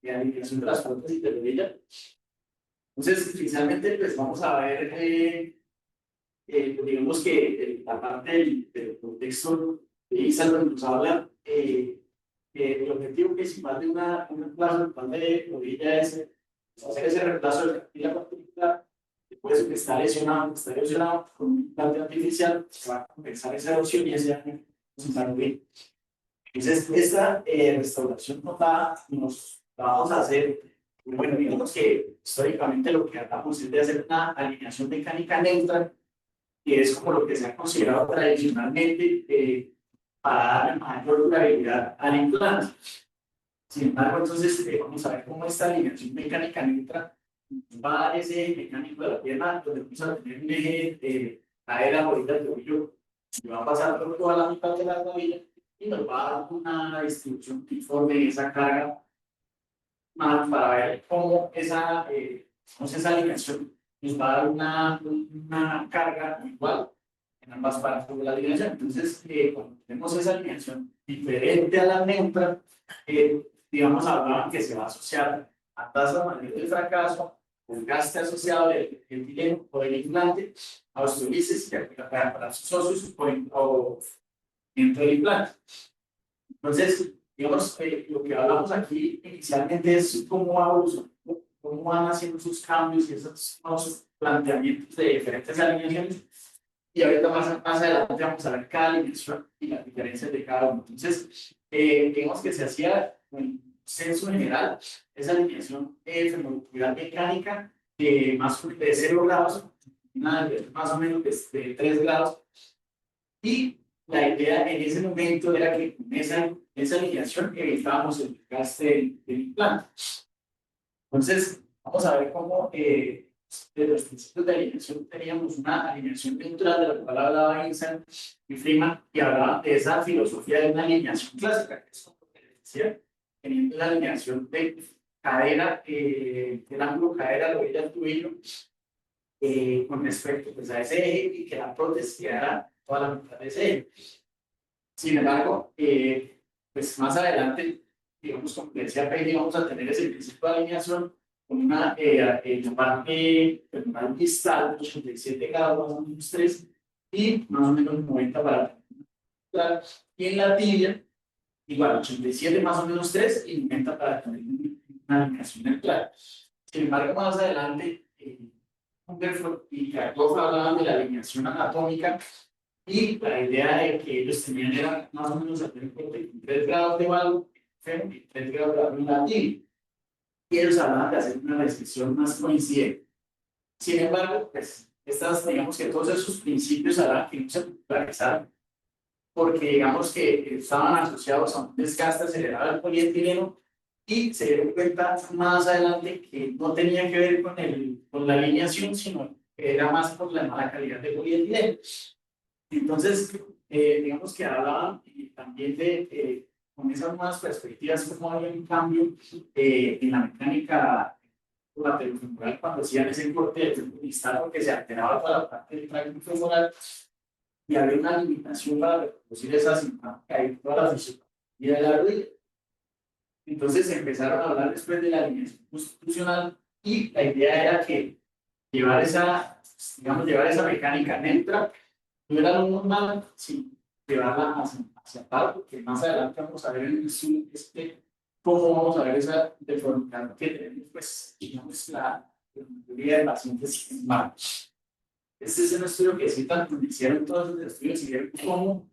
de alineación de las prótesis de rodilla. Entonces, inicialmente, pues vamos a ver, digamos que la parte del contexto de ISA nos habla, el objetivo principal de un reemplazo de rodilla es hacer ese reemplazo de la cartílago articular. Después que está lesionado con un implante artificial, se va a compensar esa erosión y ese daño se bien. Entonces, esta restauración total nos la vamos a hacer. Bueno, digamos que históricamente lo que hablamos es de hacer una alineación mecánica neutra, que es como lo que se ha considerado tradicionalmente para dar mayor durabilidad al implante. Sin embargo, entonces vamos a ver cómo esta alineación mecánica neutra va a dar ese eje mecánico de la pierna, donde vamos a tener un eje cadera, ahorita el tobillo, que va a pasar por toda la mitad de la rodilla y nos va a dar una distribución uniforme de esa carga más para ver cómo esa alineación nos va a dar una carga igual en ambas partes de la alineación. Entonces, cuando tenemos esa alineación diferente a la neutra, digamos, hablaban que se va a asociar a tasa mayor de fracaso, el gaste asociado del etileno o del implante, a osteolisis, para sus socios o dentro del implante. Entonces, digamos, lo que hablamos aquí inicialmente es cómo van haciendo sus cambios y esos nuevos planteamientos de diferentes alineaciones. Y ahorita más adelante vamos a ver cada alineación y las diferencias de cada uno. Entonces, digamos que se hacía en censo general esa alineación femorocular mecánica de 0 grados, más o menos de 3 grados. Y la idea en ese momento era que con esa alineación evitábamos el desgaste del implante. Entonces, vamos a ver cómo de los principios de alineación teníamos una alineación neutral de la cual hablaba Einstein y Freeman, y hablaba de esa filosofía de una alineación clásica, que es como que decía, teniendo la alineación de cadera, el ángulo cadera, rodilla, tobillo, con respecto pues, a ese eje y que la prótesis quedara toda la mitad de ese eje. Sin embargo, pues más adelante, digamos, como decía Peggy, vamos a tener ese principio de alineación con una parte femoral distal, 87 grados, más o menos 3, y más o menos 90 para la. Y en la tibia, igual, 87 más o menos 3 y 90 para tener una alineación neutral. Sin embargo, más adelante, Hungerford y Kharkov hablaban de la alineación anatómica y la idea de que ellos tenían era más o menos hacer un corte con 3 grados de valgo y 3 grados de valgo en la tibia. Y ellos hablaban de hacer una restricción más coincidente. Sin embargo, pues, digamos que todos esos principios harán que no se popularizaran, porque digamos que estaban asociados a un desgaste acelerado del polietileno y se dieron cuenta más adelante que no tenía que ver con la alineación, sino que era más por la mala calidad de polietileno. Entonces, digamos que hablaban también de, con esas nuevas perspectivas, cómo había un cambio en la mecánica laterofemoral cuando hacían ese corte del distal, porque se alteraba toda la parte del tracto femoral y había una limitación para reproducir esa simática y toda la fisiología de la rodilla. Entonces empezaron a hablar después de la alineación constitucional y la idea era que llevar esa mecánica neutra no era lo normal, sino llevarla hacia abajo, porque más adelante vamos a ver en el Zoom cómo vamos a ver esa deformidad que tenemos, pues, digamos, la mayoría de pacientes malos. Este es un estudio que citan, hicieron todos los estudios y vieron cómo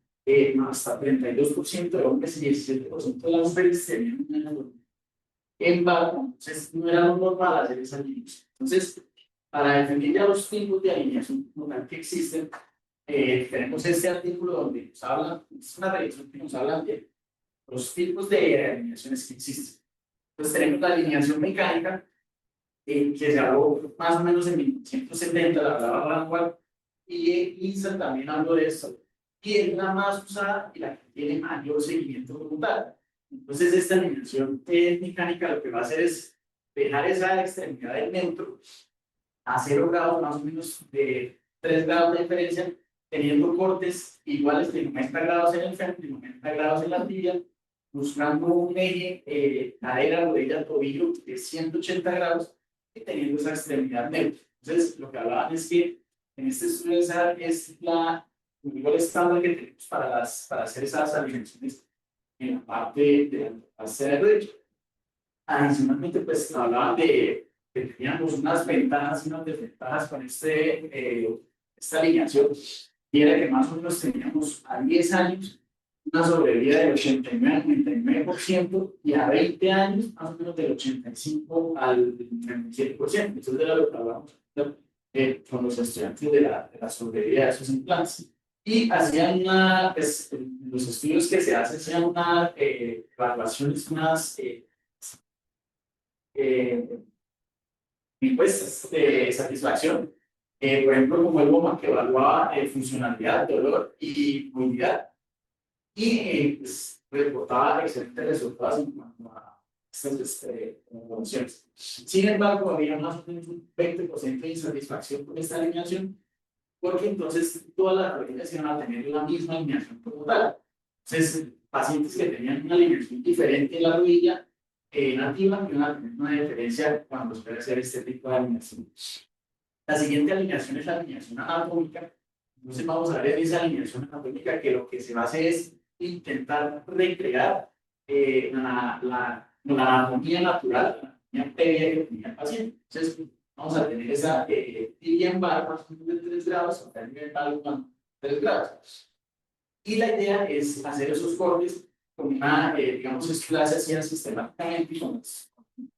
hasta 32% de hombres y 17% de las mujeres tenían una deformidad. Embargo, entonces no era lo normal hacer esa alineación. Entonces, para definir ya los tipos de alineación que existen, tenemos este artículo donde nos habla, es una revisión que nos habla de los tipos de alineaciones que existen. Entonces tenemos la alineación mecánica, que se habló más o menos en 1970, la hablaba Randall, y INSA también habló de esto, y es la más usada y la que tiene mayor seguimiento voluntario. Entonces esta alineación mecánica lo que va a hacer es dejar esa extremidad del neutro a 0 grados, más o menos de 3 grados de diferencia, teniendo cortes iguales de 90 grados en el fémur y 90 grados en la tibia, buscando un eje cadera, rodilla, tobillo de 180 grados y teniendo esa extremidad neutra. Entonces, lo que hablaban es que en este estudio esa es el nivel estándar que tenemos para hacer esas alineaciones en la parte de la trasera derecha. Adicionalmente, pues hablaban de que teníamos unas ventajas y unas desventajas con esta alineación, y era que más o menos teníamos a 10 años una sobrevida del 89 al 99% y a 20 años más o menos del 85 al 97%. Entonces era lo que hablábamos con los estudiantes de la sobrevida de esos implantes. Y hacían pues, los estudios que se hacen, hacían unas evaluaciones, unas encuestas de satisfacción. Por ejemplo, como el BOMA, que evaluaba funcionalidad, dolor y movilidad. Y pues, reportaba excelentes resultados en cuanto a estas evaluaciones. Sin embargo, había más o menos un 20% de insatisfacción con esta alineación, porque entonces todas las rodillas iban a tener la misma alineación como tal. Entonces, pacientes que tenían una alineación diferente en la rodilla nativa iban a tener una diferencia cuando se puede hacer este tipo de alineación. La siguiente alineación es la alineación anatómica. Entonces, vamos a ver en esa alineación anatómica que lo que se va a hacer es intentar recrear la anatomía natural, la anatomía previa que tenía el paciente. Entonces, vamos a tener esa tibia en barra más o menos de 3 grados, o tibia en barra más 3 grados. Y la idea es hacer esos cortes con una, digamos, esto se hacía sistemáticamente con los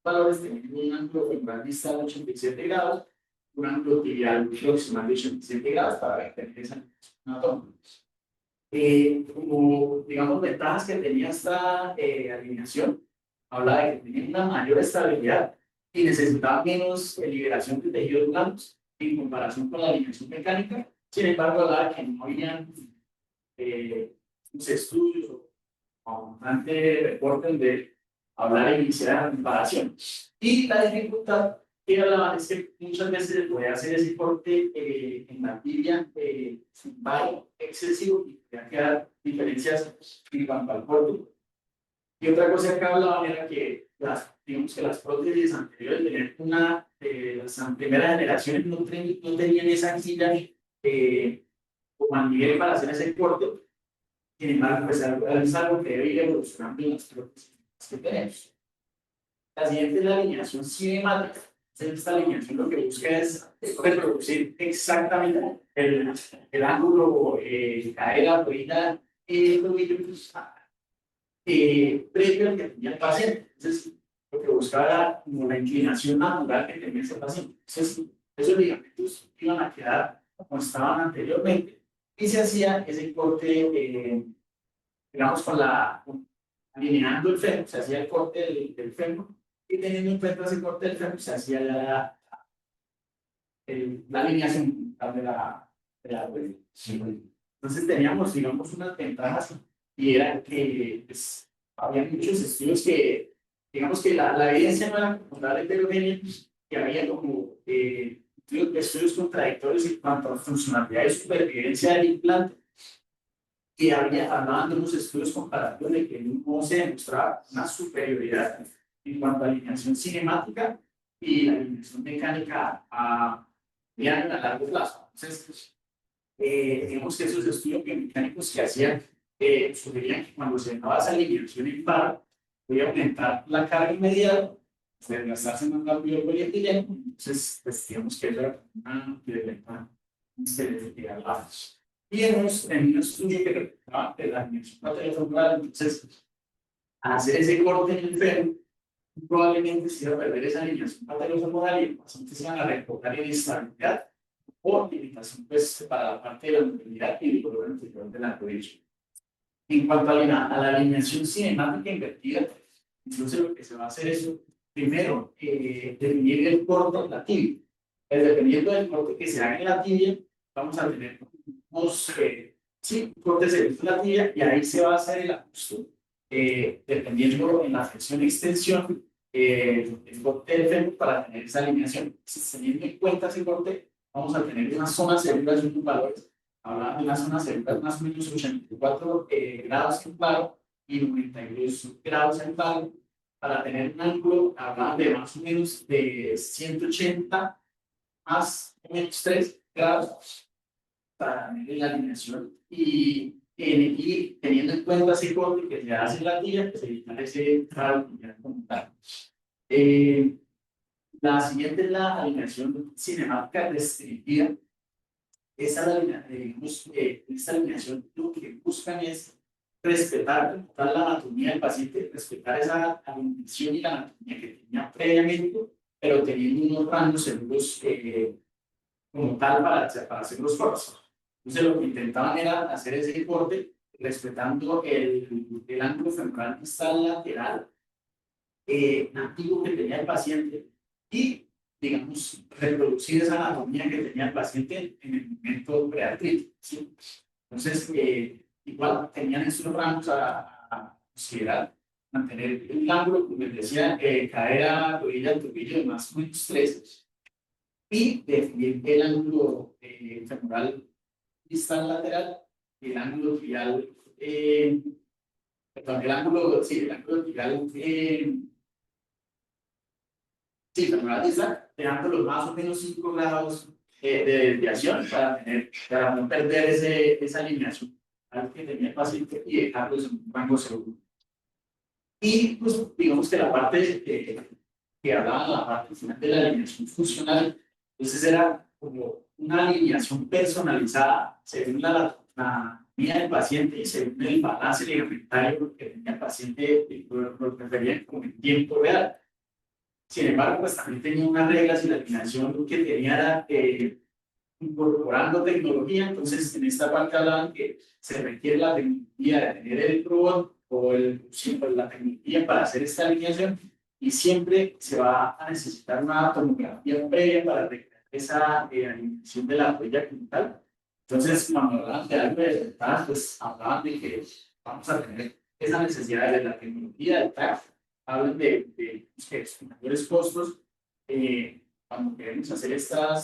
valores teniendo un ángulo femoral distal de 87 grados, un ángulo tibial proximal de 87 grados para ver tener esa anatomía. Como, digamos, ventajas que tenía esta alineación, habla de que tenía una mayor estabilidad y necesitaba menos liberación de tejidos blandos en comparación con la alineación mecánica. Sin embargo, hablaba de que no había estudios o bastante reportes de hablar e iniciar la comparación. Y la dificultad que hablaba es que muchas veces se puede hacer ese corte en la tibia sin paro excesivo y podía quedar diferencias en cuanto al corte. Y otra cosa que hablaban era que digamos que las prótesis anteriores tenían las primeras generaciones no tenían esa axila como a nivel para hacer ese corte. Sin embargo, pues es algo que debe ir evolucionando en las prótesis que tenemos. La siguiente es la alineación cinemática. Esta alineación lo que busca es reproducir exactamente el ángulo cadera, rodilla y tobillo previo al que tenía el paciente. Entonces, lo que buscaba era como la inclinación natural que tenía ese paciente. Entonces, esos ligamentos iban a quedar como estaban anteriormente y se hacía ese corte, digamos, alineando el fémur, se hacía el corte del fémur y teniendo en cuenta ese corte del fémur se hacía la alineación de la rodilla. Entonces teníamos, digamos, unas ventajas y era que pues, había muchos estudios que, digamos que la evidencia no era como tal heterogénea, que había como estudios contradictorios en cuanto a funcionalidad y supervivencia del implante. Y hablaban de unos estudios comparativos de que no se demostraba una superioridad en cuanto a alineación cinemática y la alineación mecánica a mediano y a largo plazo. Entonces, digamos que esos estudios biomecánicos que hacían sugerían que cuando se daba esa alineación en par, podía aumentar la carga inmediata, desgastarse más rápido el polietileno. Entonces, pues digamos que eso era una desventaja que hablábamos. Y en un estudio que reportaba de la alineación lateral, entonces, al hacer ese corte en el fémur, probablemente se iba a perder esa alineación lateral y los pacientes iban a reportar inestabilidad o limitación pues, para la parte de la movilidad y el dolor anterior de la rodilla. En cuanto a la alineación cinemática invertida, entonces lo que se va a hacer es, primero, definir el corte de la tibia. Dependiendo del corte que se haga en la tibia, vamos a tener unos cortes de la tibia y ahí se va a hacer el ajuste, dependiendo en la flexión y extensión, el corte del fémur para tener esa alineación. Entonces, teniendo en cuenta ese corte, vamos a tener unas zonas seguras y unos valores. Hablamos de unas zonas seguras más o menos 84 grados en claro y 92 grados en valgo, para tener un ángulo, hablaban de más o menos de 180 más o menos 3 grados para tener la alineación y teniendo en cuenta ese corte que se hace en la tía, pues evitar ese raro como tal. La siguiente es la alineación cinemática restringida. Esta alineación lo que buscan es respetar como tal la anatomía del paciente, respetar esa alineación y la anatomía que tenía previamente, pero teniendo unos rangos seguros como tal para hacer los cortes. Entonces lo que intentaban era hacer ese corte respetando el ángulo femoral distal lateral nativo que tenía el paciente y, digamos, reproducir esa anatomía que tenía el paciente en el momento preartrítico, ¿sí? Entonces, igual tenían estos rangos a considerar, mantener el ángulo, como les decía, cadera, rodilla, tobillo de más o menos 3 y definir el ángulo femoral distal lateral y el ángulo tibial, perdón, el ángulo, sí, el ángulo tibial, sí, femoral distal, dejándolos más o menos 5 grados de desviación para no perder esa alineación que tenía el paciente y dejarlos en un rango seguro. Y pues digamos que la parte que hablaban, la parte final de la alineación funcional, entonces era como una alineación personalizada según la anatomía del paciente y según el balance ligamentario que tenía el paciente, lo preferían como en tiempo real. Sin embargo, pues también tenía unas reglas y la alineación que tenía era incorporando tecnología. Entonces, en esta parte hablaban que se requiere la tecnología de tener el robot o la tecnología para hacer esta alineación y siempre se va a necesitar una tomografía previa para recrear esa alineación de la huella como tal. Entonces, cuando hablaban de algo de desventajas, pues hablaban de que vamos a tener esa necesidad de la tecnología del TAC, hablan de mayores costos cuando queremos hacer esta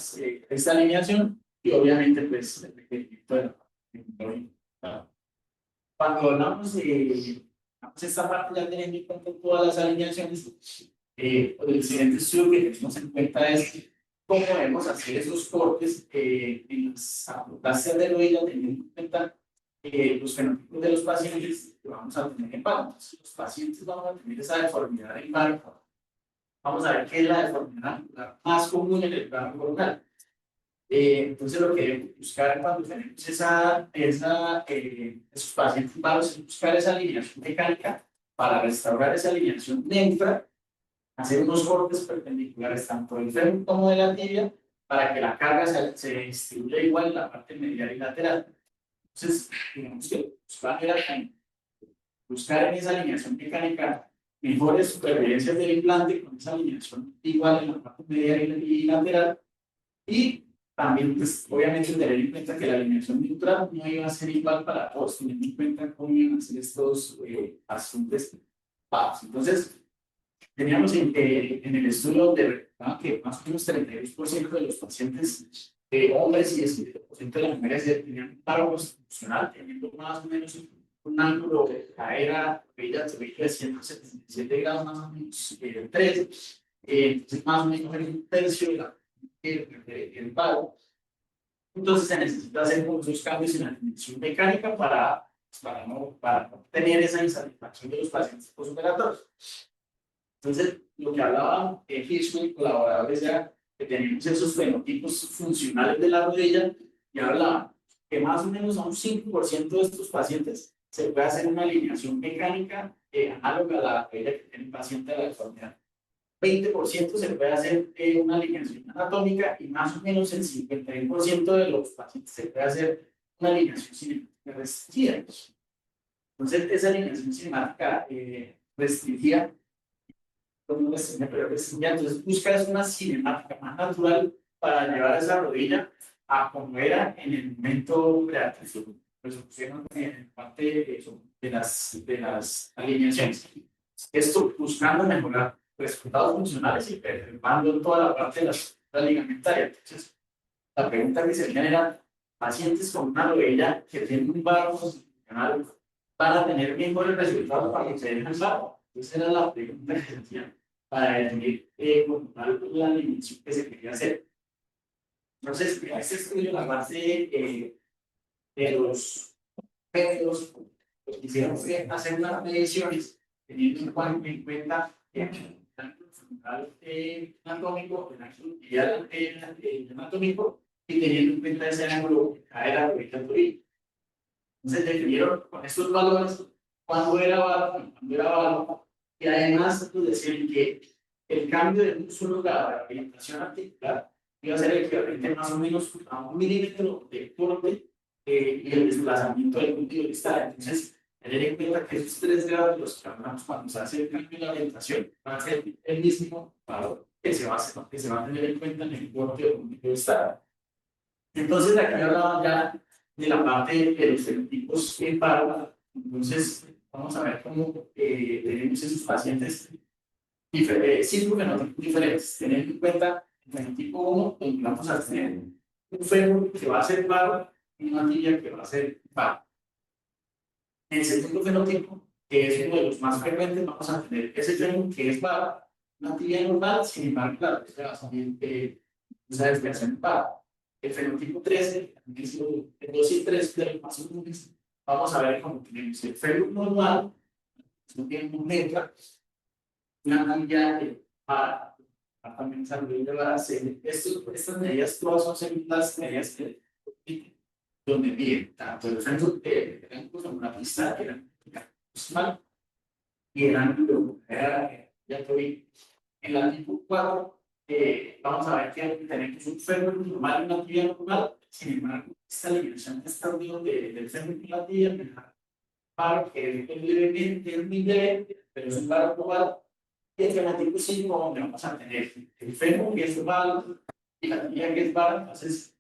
alineación y obviamente pues el requerimiento de la tecnología. Cuando hablamos de esta parte ya teniendo en cuenta todas las alineaciones, el siguiente estudio que tenemos en cuenta es cómo debemos hacer esos cortes en las amputaciones de rodilla teniendo en cuenta los fenotipos de los pacientes que vamos a tener en paro. Los pacientes vamos a tener esa deformidad en paro. Vamos a ver qué es la deformidad más común en el plano coronal. Entonces, lo que debemos buscar cuando tenemos esos pacientes paros es buscar esa alineación mecánica para restaurar esa alineación neutra, hacer unos cortes perpendiculares tanto del fémur como de la tibia para que la carga se distribuya igual en la parte medial y lateral. Entonces, digamos que buscar en esa alineación mecánica mejores supervivencias del implante con esa alineación igual en la parte medial y lateral y también, pues, obviamente, tener en cuenta que la alineación neutral no iba a ser igual para todos, teniendo en cuenta cómo iban a ser estos asuntos pagos. Entonces, teníamos en el estudio que más o menos 32% de los pacientes hombres y 17% de las mujeres tenían un paro constitucional, teniendo más o menos un ángulo de cadera, de 177 grados, más o menos 3. Entonces, más o menos un tercio de el paro. Entonces se necesita hacer muchos cambios en la dimensión mecánica para obtener esa insatisfacción de los pacientes postoperatorios. Entonces, lo que hablaba Hirschman y colaboradores era que teníamos esos fenotipos funcionales de la rodilla y hablaba que más o menos a un 5% de estos pacientes se puede hacer una alineación mecánica análoga a la rodilla que tiene el paciente de la deformidad. 20% se puede hacer una alineación anatómica y más o menos el 51% de los pacientes se puede hacer una alineación cinemática restringida. Entonces, esa alineación cinemática restringida, entonces busca una cinemática más natural para llevar esa rodilla a como era en el momento preartrítico. Pues pusieron en parte de las alineaciones. Esto buscando mejorar resultados funcionales y preservando toda la parte de la ligamentaria. Entonces, la pregunta que se genera, pacientes con una rodilla que tienen un varo constitucional van a tener mejores resultados para que se den el paro. Esa era la pregunta que se hacía para definir como tal la dimensión que se quería hacer. Entonces, este estudio, la base de los métodos, pues quisieron hacer unas mediciones teniendo en cuenta el ángulo frontal anatómico, el ángulo tibial anatómico, y teniendo en cuenta ese ángulo de cadera orbital. Entonces definieron con estos valores cuándo era bajo, cuándo era bajo, y además pues, decían que el cambio de músculo, la orientación articular, iba a ser equivalente más o menos a 1 milímetro de corte y el desplazamiento del punto distal. Entonces, tener en cuenta que esos 3 grados de los que hablamos cuando se hace el cambio de la orientación van a ser el mismo valor que se va a tener en cuenta en el corte del punto distal. Entonces, aquí hablaba ya de la parte de los fenotipos en paro. Entonces, vamos a ver cómo tenemos esos pacientes cinco fenotipos diferentes. Teniendo en cuenta el fenotipo 1, donde vamos a tener un fémur que va a ser paro y una tibia que va a ser paro. En el segundo fenotipo, que es uno de los más frecuentes, vamos a tener ese fémur que es paro, una tibia normal, sin embargo, claro, este va a salir una desviación en paro. El fenotipo 13, que es el 2 y 3 de los más comunes, vamos a ver cómo tenemos el fémur normal, no tiene un metra, una tibia para también salir de la serie. Estas medidas todas son las medidas que donde miden tanto el fémur eran como una pista que eran mal y el ángulo era ya estoy en la tipo 4. Vamos a ver que tenemos un fémur normal y una tibia normal. Sin embargo, esta alineación que está unido del fémur y la tibia me da paro que es levemente, es muy leve, pero es un paro global. Y el fenotipo 5, donde vamos a tener el fémur que es oval y la tibia que es bar, entonces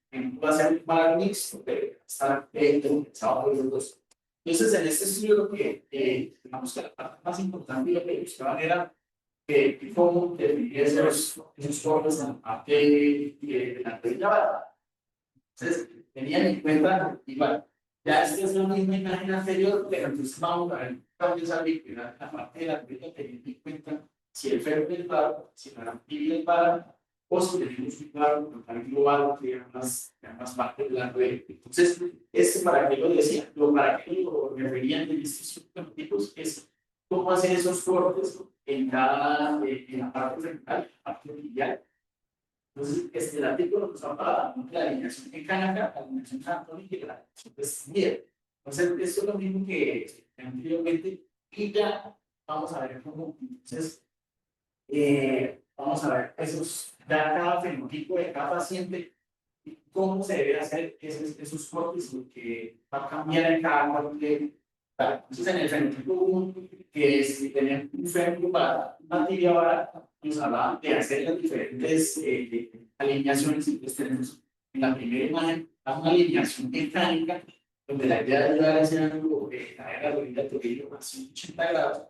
va a ser un bar mixto, pero está pensado por los dos. Entonces, en este estudio, lo que digamos que la parte más importante y lo que buscaban era cómo definir esos formas en la parte de la teoría. Entonces, tenían en cuenta, igual, ya esta es la misma imagen anterior, pero entonces vamos a ver cambios al liquidar la parte de la teoría teniendo en cuenta si el fémur es bar, si la tibia es bar, o si tenemos un bar total global que ambas partes de la red. Entonces, para qué lo decía, para qué lo referían de estos tipos es cómo hacer esos cortes en en la parte central, en la parte tibial. Entonces, el artículo nos habla de la alineación mecánica, la alineación anatómica y la alineación de. Entonces, eso es lo mismo que anteriormente, y ya vamos a ver cómo, entonces, vamos a ver ya cada fenotipo de cada paciente, cómo se debe hacer esos cortes, porque va a cambiar en cada corte. Entonces, en el fenotipo 1, que es tener un fémur para una tibia barata, nos hablaban de hacer las diferentes alineaciones. Entonces, tenemos en la primera imagen una alineación mecánica, donde la idea es llevar ese ángulo de cadera de tobillo a 180 grados.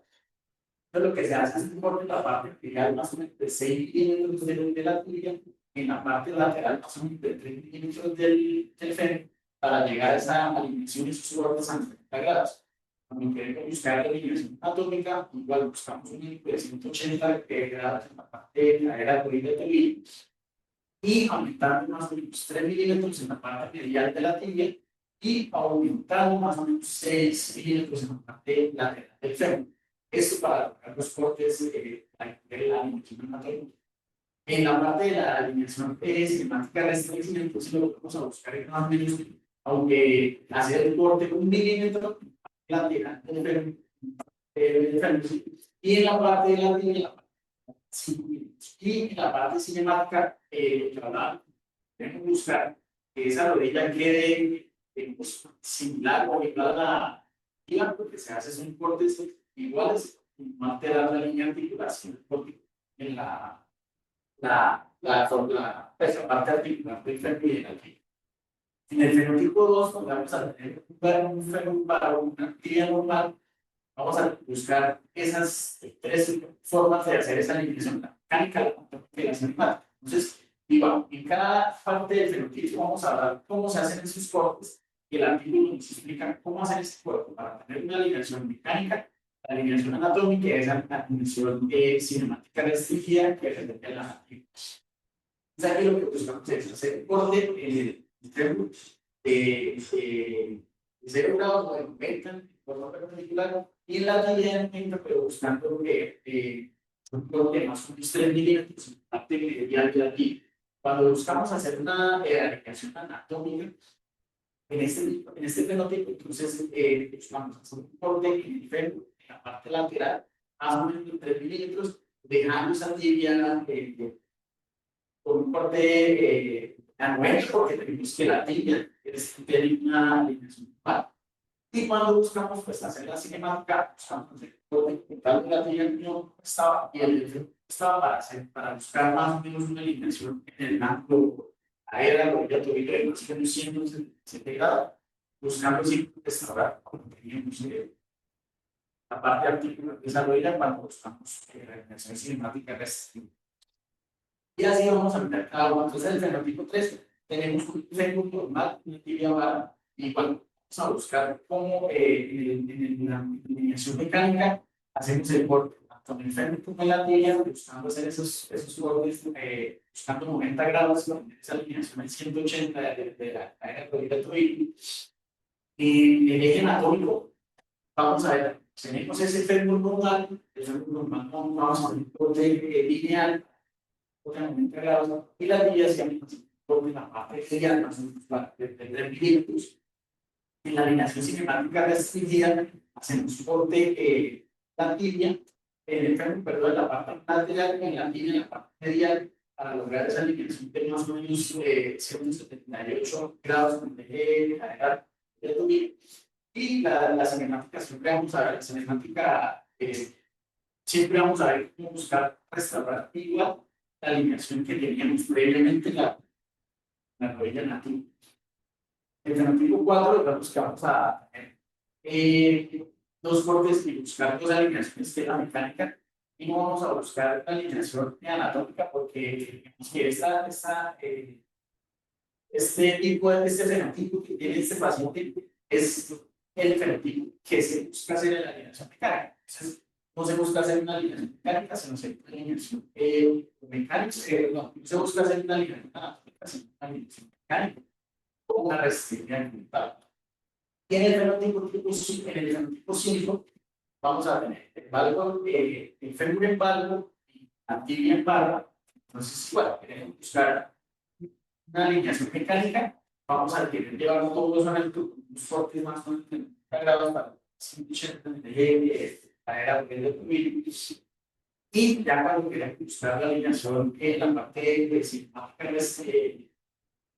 Entonces, lo que se hace es un corte en la parte vertical más o menos de 6 milímetros de la tibia, en la parte lateral más o menos de 3 milímetros del fémur, para llegar a esa alineación y esos cortes a 90 grados. Cuando queremos buscar la alineación anatómica, igual buscamos un índice de 180 grados en la parte de cadera de tobillo y aumentando más o menos 3 milímetros en la parte medial de la tibia y aumentando más o menos 6 milímetros en la parte lateral del fémur. Esto para lograr los cortes de la alineación anatómica. En la parte de la alineación cinemática de establecimiento, si lo vamos a buscar es más o menos, aunque hacer el corte 1 milímetro lateral del fémur, y en la parte de la tibia, y en la parte cinemática, que hablaba, tenemos que buscar que esa rodilla quede similar o igual a la tibia, porque se hacen cortes iguales, no alterar la línea de articulación, porque en la parte articular del fémur y de la tibia. En el fenotipo 2, donde vamos a tener un fémur para una tibia normal, vamos a buscar esas 3 formas de hacer esa alineación, la mecánica, la anatómica y la cinemática. Entonces, igual, en cada parte del fenotipo vamos a hablar cómo se hacen esos cortes Y el artículo nos explica cómo hacer este cuerpo para tener una alineación mecánica, la alineación anatómica y esa alineación cinemática restringida que es en la artículos. Entonces, aquí lo que buscamos es hacer un corte en el trémulo de 0 grados o de 90 por perpendicular y en la tibia pero buscando un corte más o menos 3 milímetros en la parte medial de la tibia. Cuando buscamos hacer una alineación anatómica, en este fenotipo, entonces buscamos hacer un corte en el fémur, en la parte lateral, más o menos de 3 milímetros, dejando esa tibia con un corte anual, porque tenemos que la tibia tiene una alineación normal. Y cuando buscamos pues, hacer la cinemática, buscamos el corte total de la tibia no estaba y el efecto estaba para buscar más o menos una alineación en el ángulo aéreo, ya tuvieron más o menos 170 grados, buscando si restaurar, como teníamos la parte articular de esa rodilla cuando buscamos la alineación cinemática restrictiva. Y así vamos a ver cada uno. Entonces, el fenotipo 3, tenemos un fémur normal, una tibia vara, y cuando vamos a buscar cómo en la alineación mecánica hacemos el corte, tanto en el fémur como en la tibia, buscando hacer esos cortes, buscando 90 grados, esa alineación es 180 de la cadena del tobillo. Y el eje anatómico, vamos a ver, tenemos ese fémur normal, el fémur normal, vamos a ver un corte lineal, 90 grados, y la tibia se por la parte externa, de 3 milímetros. En la alineación cinemática restringida, hacemos corte la tibia, en el fémur, perdón, en la parte lateral, en la tibia, en la parte medial, para lograr esa alineación de más o menos 78 grados en el eje lateral del tobillo. Y la cinemática siempre vamos a ver, la cinemática siempre vamos a ver cómo buscar restaurar igual la alineación que teníamos previamente la rodilla nativa. En el fenotipo 4, digamos que vamos a tener dos cortes y buscar dos alineaciones de la mecánica y no vamos a buscar la alineación anatómica porque digamos que este fenotipo que tiene este paciente es el fenotipo que se busca hacer en la alineación mecánica. Entonces, no se busca hacer una alineación mecánica, sino hacer una alineación mecánica, no se busca hacer una alineación anatómica, sino una alineación mecánica, con una resistencia mental. Y en el fenotipo 5, vamos a tener el valgo, el fémur en valgo y la tibia en barra. Entonces, igual, queremos buscar una alineación mecánica, vamos a llevar todos los cortes más o menos 90 grados para 180 de la era de tubillo. Y ya cuando queremos buscar la alineación en la parte de cinemática de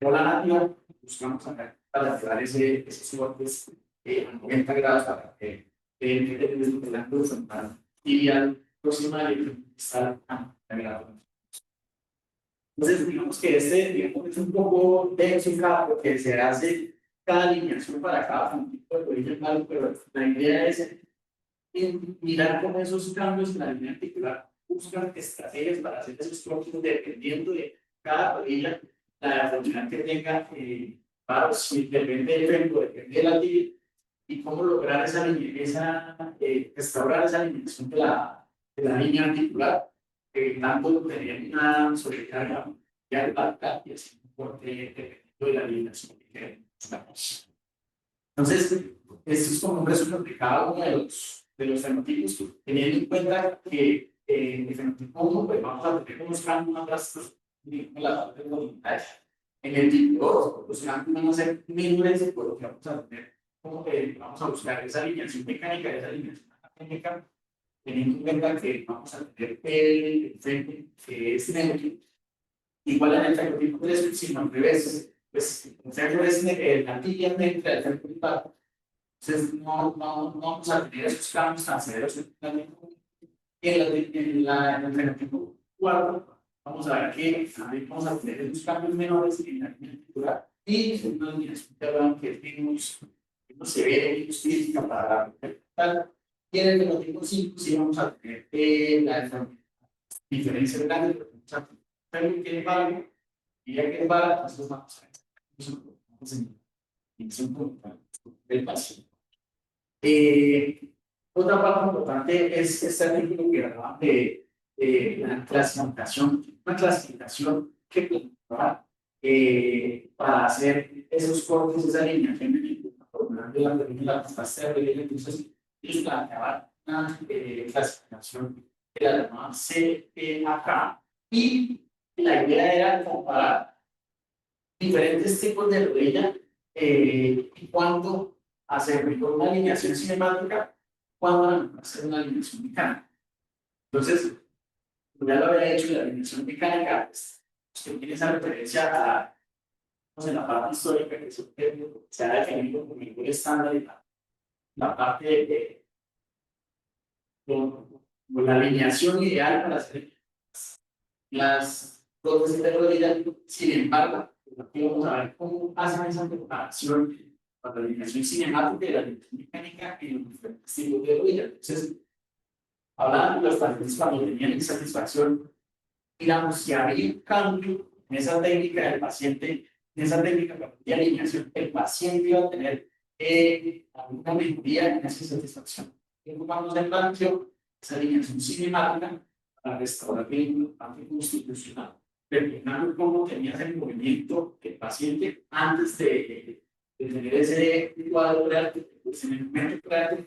la nativa, buscamos acá para llevar esos cortes a 90 grados para que el ángulo frontal tibial proximal y estar a 90 grados. Entonces, digamos que digamos, es un poco denso porque se hace cada alineación para cada tipo de rodilla, pero la idea es mirar cómo esos cambios en la línea articular buscan estrategias para hacer esos cambios dependiendo de cada rodilla, la función que tenga, si depende del fémur, depende de la tibia, y cómo lograr restaurar esa alineación de la línea articular, tanto tener una sobrecarga ya de la y así por dependiendo de la alineación que buscamos. Entonces, esto es como un resumen de cada uno de los fenotipos, teniendo en cuenta que en el fenotipo 1 pues vamos a tener unos cambios más drásticos en la parte voluntarias. En el tipo 2, los cambios van a ser menores, por lo que vamos a tener como que vamos a buscar esa alineación mecánica, esa alineación mecánica, teniendo en cuenta que vamos a tener el frente que es negativo. Igual en el fenotipo 3, sino al revés, pues el fémur es la tibia negra, el fémur bajo. Entonces, no vamos a tener esos cambios tan severos en el fenotipo 4. Vamos a ver que vamos a tener esos cambios menores en la línea articular y una línea que tenemos severa y física para tal. Y en el fenotipo 5 sí vamos a tener la diferencia grande, porque vamos a tener que es válido y ya que es válido, entonces vamos a ver. del paciente. Otra parte importante es este artículo que hablaba de la clasificación, una clasificación que planteaba para hacer esos cortes, esa alineación de la fase de entonces ellos planteaban una clasificación que la llamaban CPAK y la idea era comparar diferentes tipos de rodilla y cuándo hacer mejor una alineación cinemática, cuándo hacer una alineación mecánica. Entonces, ya lo había hecho, la alineación mecánica, pues, usted tiene esa referencia a pues, en la parte histórica que se ha definido como el estándar y la parte de la alineación ideal para hacer las prótesis de rodilla. Sin embargo, aquí vamos a ver cómo hacen esa preparación para la alineación cinemática y la alineación mecánica en los diferentes tipos de rodilla. Entonces, hablando de los pacientes cuando tenían insatisfacción, digamos, si había un cambio en esa técnica del paciente, en esa técnica de alineación, el paciente iba a tener alguna mejoría en esa insatisfacción. Y ocupamos el cambio, esa alineación cinemática para restaurar el parte constitucional, determinando cómo tenía el movimiento el paciente antes de tener ese cuadro real, ese movimiento real.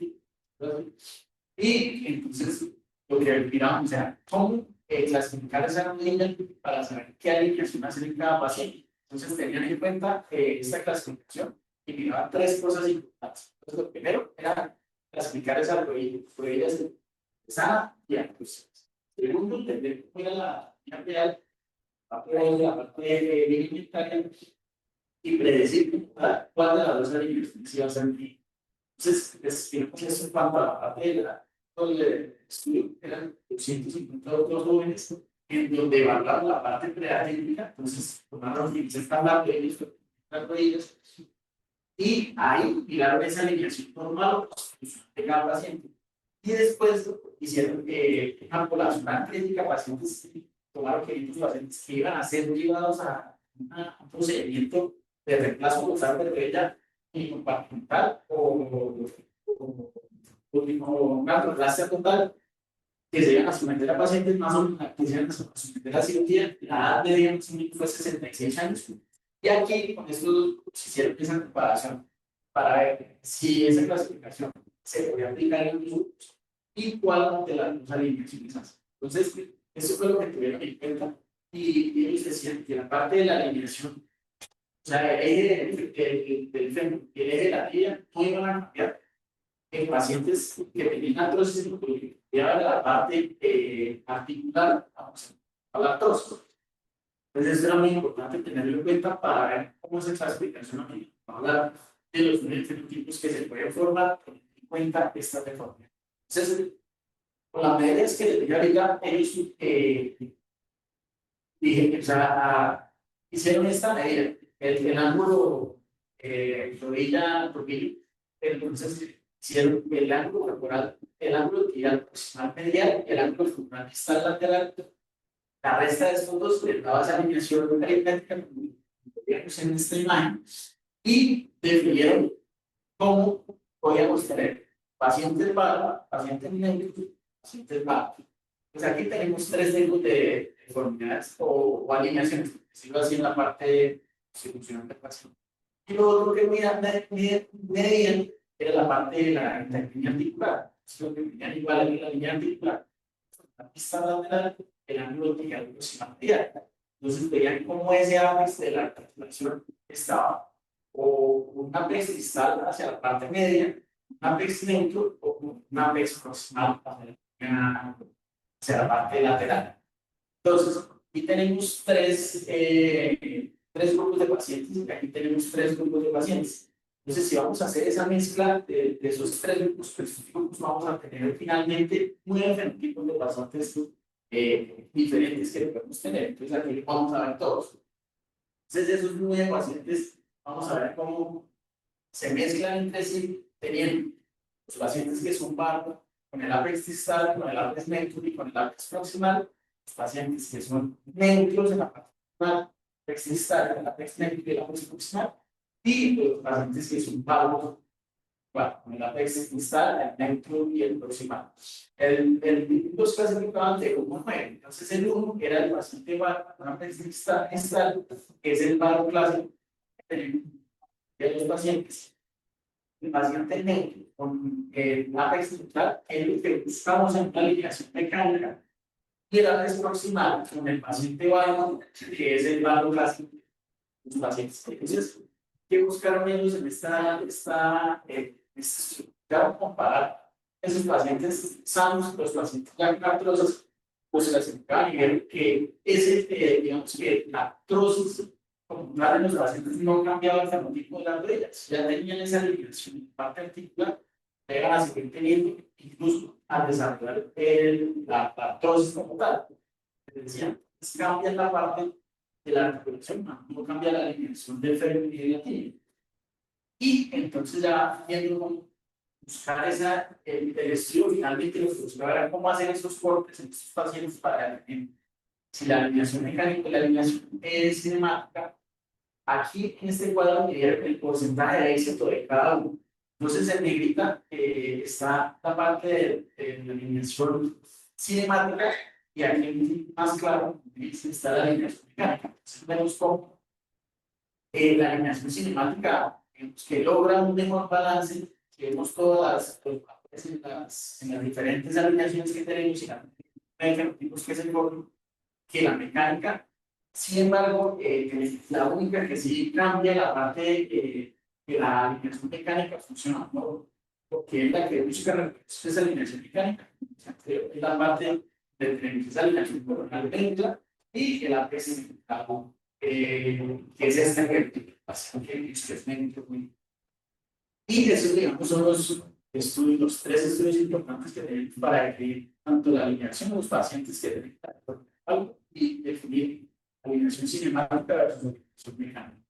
Y entonces, lo que miramos era cómo clasificar esa rodilla para saber qué alineación hacer en cada paciente. Entonces, tenían en cuenta esta clasificación y miraban tres cosas importantes. Entonces, lo primero era clasificar esas rodillas sana y acusas. Segundo, entender cómo era la vía real, la parte alimentaria y predecir cuál de las dos alineaciones iba a ser bien. Entonces, explicamos eso en cuanto a la parte de del estudio, eran 252 jóvenes en donde evaluaron la parte preatípica, entonces tomaron el estándar de ellos, las rodillas, y ahí miraron esa alineación normal de cada paciente. Y después hicieron una población crítica, pacientes, tomaron 500 pacientes que iban a ser llevados a un procedimiento de reemplazo total de rodilla y compartimental o una proplasia total, que se iban a someter a pacientes más o menos que se iban a someter a cirugía. La edad media más o menos fue 66 años. Y aquí, con esto, se hicieron esa comparación para ver si esa clasificación se podía aplicar en los grupos y cuál de las dos alineaciones hace. Entonces, eso fue lo que tuvieron en cuenta. Y ellos decían que la parte de la alineación, o sea, el eje del fémur y el eje de la tibia no iban a cambiar en pacientes que tenían artrosis de la parte articular, vamos a la artrosis. Entonces, eso era muy importante tenerlo en cuenta para ver cómo es esa explicación aquí. Vamos a hablar de los fenotipos que se pueden formar teniendo en cuenta esta deformidad. Entonces, con las medidas que les dije ahorita, ellos dije, o sea, hicieron esta medida, el ángulo rodilla-tobillo. Entonces, hicieron el ángulo corporal, el ángulo tibial proximal medial, el ángulo femoral distal lateral. La resta de estos dos les daba esa alineación aritmética, como vemos en esta imagen, y definieron cómo podíamos tener pacientes barba, pacientes negros, pacientes barba. Pues aquí tenemos tres tipos de deformidades o alineaciones, por decirlo así, en la parte de distribución del paciente. Y lo otro que medían era la parte de la línea articular. Lo que medían igual en la línea articular, la pista lateral, el ángulo tibial proximal medial. Entonces veían cómo ese ápice de la articulación estaba o un apex distal hacia la parte media, un apex neutro o un apex proximal hacia la parte lateral. Entonces, aquí tenemos tres grupos de pacientes y aquí tenemos tres grupos de pacientes. Entonces, si vamos a hacer esa mezcla de esos tres grupos, pues vamos a tener finalmente 9 fenotipos de pacientes diferentes que podemos tener. Entonces, aquí vamos a ver todos. Entonces, de esos 9 pacientes, vamos a ver cómo se mezclan entre sí, teniendo los pacientes que son barba, con el apex distal, con el apex neutro y con el apex proximal, los pacientes que son neutros en la parte proximal, apex distal, el apex neutro y el apex proximal, y los pacientes que son parvos, bueno, con el apex distal, el neutro y el proximal. Los clasificaban de 1 a 9. Entonces, el 1 era el paciente con apex distal, que es el paro clásico de los pacientes. El paciente neutro con el apex distal es lo que buscamos en la alineación mecánica. Y el apex proximal con el paciente bajo, que es el paro clásico de los pacientes. Entonces, ¿qué buscaron ellos en esta estructura? Comparar esos pacientes sanos, los pacientes ya con artrosis, pues se les acercaban y vieron que digamos que la artrosis como de los pacientes no cambiaba el fenotipo de las huellas, ya tenían esa alineación en parte articular, llegan a seguir teniendo incluso al desarrollar la artrosis como tal. Les decían, cambian la parte de la articulación, no cambia la alineación del fémur y de la tibia. Y entonces ya viendo cómo buscar el estudio finalmente lo que buscaba era cómo hacer esos cortes en estos pacientes para si la alineación mecánica y la alineación cinemática. Aquí en este cuadro me dieron el porcentaje de éxito de cada uno. Entonces en negrita está la parte de la alineación cinemática y aquí más claro está la alineación mecánica. Entonces vemos cómo la alineación cinemática que logra un mejor balance, que vemos todas en las diferentes alineaciones que tenemos y los fenotipos que se forman, que la mecánica. Sin embargo, la única que sí cambia la parte que la alineación mecánica funciona, ¿no? Porque es la que busca esa alineación mecánica. Es la parte de esa alineación coronal dentro y el APS que es esta que es dentro. Y esos, digamos, son los tres estudios importantes que tenemos para definir tanto la alineación de los pacientes que tienen algo y definir alineación cinemática versus alineación mecánica.